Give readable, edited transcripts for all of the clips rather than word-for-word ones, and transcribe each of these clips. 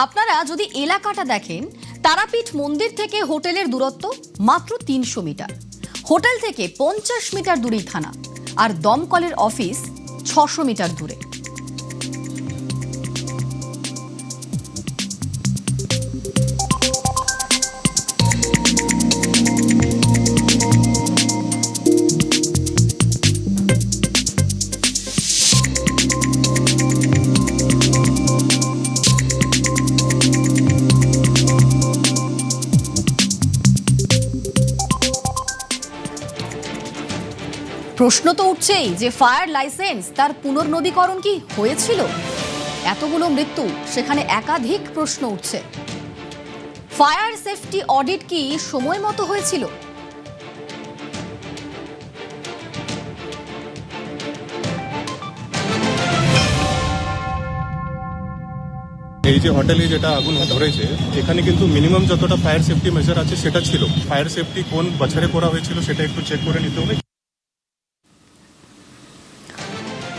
আপনারা যদি এলাকাটা দেখেন, তারাপীঠ মন্দির থেকে হোটেলের দূরত্ব মাত্র ৩০০ মিটার। হোটেল থেকে ৫০ মিটার দূরেই থানা, আর দমকলের অফিস ৬০০ মিটার দূরে। প্রশ্ন তো উঠছেই যে ফায়ার লাইসেন্স তার পুনর্নবীকরণ কি হয়েছিল? এতগুলো মৃত্যু, সেখানে একাধিক প্রশ্ন উঠছে। ফায়ার সেফটি অডিট কি সময় মতো হয়েছিল? এই যে হোটেলে যেটা আগুন ধরেছে, এখানে কিন্তু মিনিমাম যতটা ফায়ার সেফটি মেজার আছে সেটা ছিল। ফায়ার সেফটি কোন বছরে করা হয়েছিল সেটা একটু চেক করে নিতে হবে।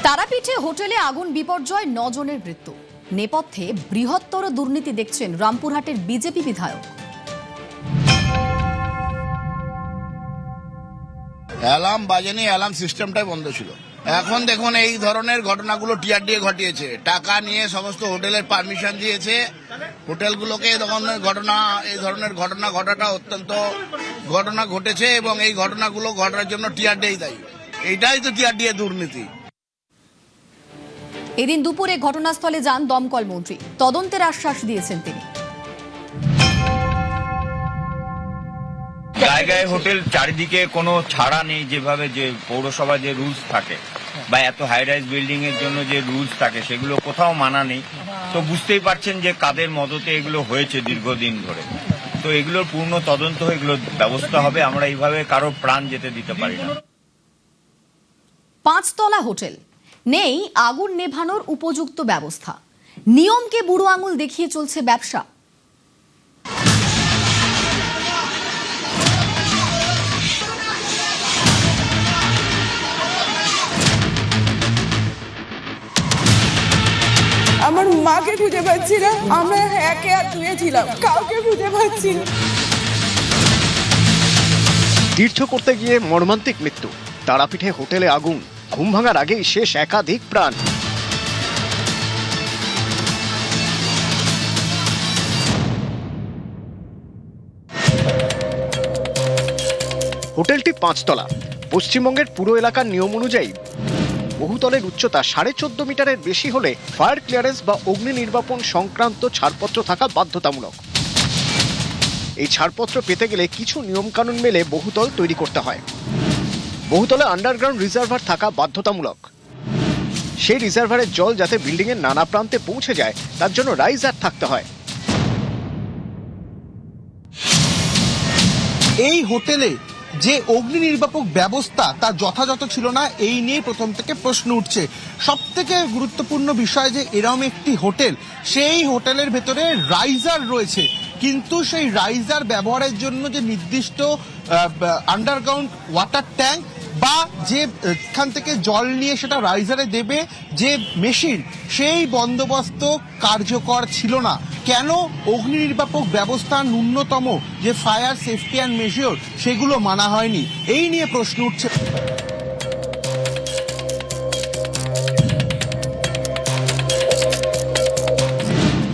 তারাপীঠে হোটেলে আগুন বিপর্যয়, ৯ জনের মৃত্যু। নেপথ্যে বৃহত্তর দুর্নীতি দেখছেন রামপুরহাটের বিজেপি বিধায়ক। অ্যালার্ম বাজেনি, অ্যালার্ম সিস্টেমটাই বন্ধ ছিল। এখন দেখুন এই ধরনের ঘটনাগুলো টিআরডিএ ঘটিয়েছে, টাকা নিয়ে সমস্ত হোটেলের পারমিশন দিয়েছে। হোটেলগুলোকে এই ধরনের ঘটনা ঘটাটা অত্যন্ত ঘটনা ঘটেছে, এবং এই ঘটনাগুলো ঘটার জন্য টিআরডিএই দায়ী। এইটাই তো টিআরডিএ দুর্নীতি। এদিন দুপুরে ঘটনাস্থলে যান দমকল মন্ত্রী, তদন্তের আশ্বাস দিয়েছেন তিনি। জায়গায় হোটেল, চারিদিকে কোনো ছাড়া নেই, যেভাবে যে পৌরসভা যে রুলস থাকে বা এত হাই রাইজ বিল্ডিং এর জন্য যে রুলস থাকে সেগুলো কোথাও মানা নেই। তো বুঝতেই পারছেন যে কাদের মদতে এগুলো হয়েছে দীর্ঘদিন ধরে। তো এগুলোর পূর্ণ তদন্ত হয়ে এগুলোর ব্যবস্থা হবে। আমরা এইভাবে কারো প্রাণ যেতে দিতে পারি না। ৫তলা হোটেল, নেই আগুন নেভানোর উপযুক্ত ব্যবস্থা, নিয়মকে বুড়ো আঙুল দেখিয়ে চলছে ব্যবসা। আমার মাকে খুঁজে পাচ্ছি না, আমরা একে আর ধুয়েছিলাম, কাউকে খুঁজে পাচ্ছি না। তীর্থ করতে গিয়ে মর্মান্তিক মৃত্যু। তারাপীঠে হোটেলে আগুন, ঘুম ভাঙার আগেই শেষ একাধিক প্রাণ। হোটেলটি ৫ তলা। পশ্চিমবঙ্গের পুরো এলাকার নিয়ম অনুযায়ী বহুতলের উচ্চতা ১৪.৫ মিটারের বেশি হলে ফায়ার ক্লিয়ারেন্স বা অগ্নি নির্বাপন সংক্রান্ত ছাড়পত্র থাকা বাধ্যতামূলক। এই ছাড়পত্র পেতে গেলে কিছু নিয়মকানুন মেলে বহুতল তৈরি করতে হয়। বহুতলে আন্ডারগ্রাউন্ড রিজার্ভার থাকা বাধ্যতামূলক। সেই রিজার্ভারের জল যাতে বিল্ডিং এর নানা প্রান্তে পৌঁছে যায়, তার জন্য রাইজার থাকতে হয়। এই হোটেলে যে অগ্নি নির্বাপক ব্যবস্থা তা যথাযথ ছিল না, এই নিয়ে প্রথম থেকে প্রশ্ন উঠছে। সব থেকে গুরুত্বপূর্ণ বিষয় যে এরকম একটি হোটেল, সেই হোটেলের ভেতরে রাইজার রয়েছে, কিন্তু সেই রাইজার ব্যবহারের জন্য যে নির্দিষ্ট আন্ডারগ্রাউন্ড ওয়াটার ট্যাঙ্ক বা যে এখান থেকে জল নিয়ে সেটা রাইজারে দেবে যে মেশিন, সেই বন্দোবস্ত কার্যকর ছিল না। কেন অগ্নি নির্বাপক ব্যবস্থা ন্যূনতম যে ফায়ার সেফটি অ্যান্ড মেজিওর সেগুলো মানা হয়নি, এই নিয়ে প্রশ্ন উঠছে।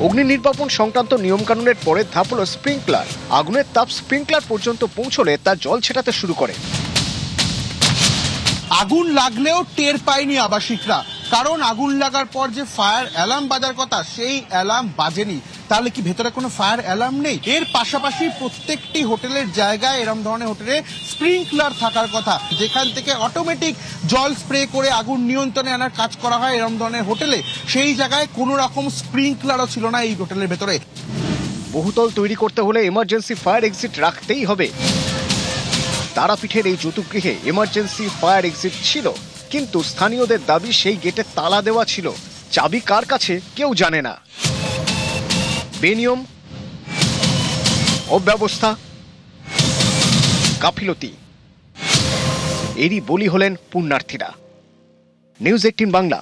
অগ্নি নির্বাপন সংক্রান্ত নিয়মকানুনের পরের ধাপ হল স্প্রিংকলার। আগুনের তাপ স্প্রিংকলার পর্যন্ত পৌঁছলে তা জল ছেটাতে শুরু করে। আগুন লাগলেও টের পায়নি আবাসিকরা, কারণ আগুন লাগার পর যে ফায়ার অ্যালার্ম বাজার কথা, সেই অ্যালার্ম বাজেনি। তাহলে কি ভেতরে কোনো ফায়ার অ্যালার্ম নেই? এর পাশাপাশি প্রত্যেকটি হোটেলের জায়গায় এরকম ধরনের হোটেলে স্প্রিংকলার থাকার কথা, যেখান থেকে অটোমেটিক জল স্প্রে করে আগুন নিয়ন্ত্রণে আনার কাজ করা হয় এরকম ধরনের হোটেলে। সেই জায়গায় কোনো রকম স্প্রিংকলারও ছিল না এই হোটেলের ভেতরে। বহুতল তৈরি করতে হলে এমার্জেন্সি ফায়ার এক্সিট রাখতেই হবে। তারাপীঠের এই জতুগৃহে এমার্জেন্সি ফায়ার এক্সিট ছিল, কিন্তু স্থানীয়দের দাবি সেই গেটে তালা দেওয়া ছিল। চাবি কার কাছে কেউ জানে না। বেনিয়ম, অব্যবস্থা, গাফিলতি, এরই বলি হলেন পুণ্যার্থীরা। নিউজ 18 বাংলা।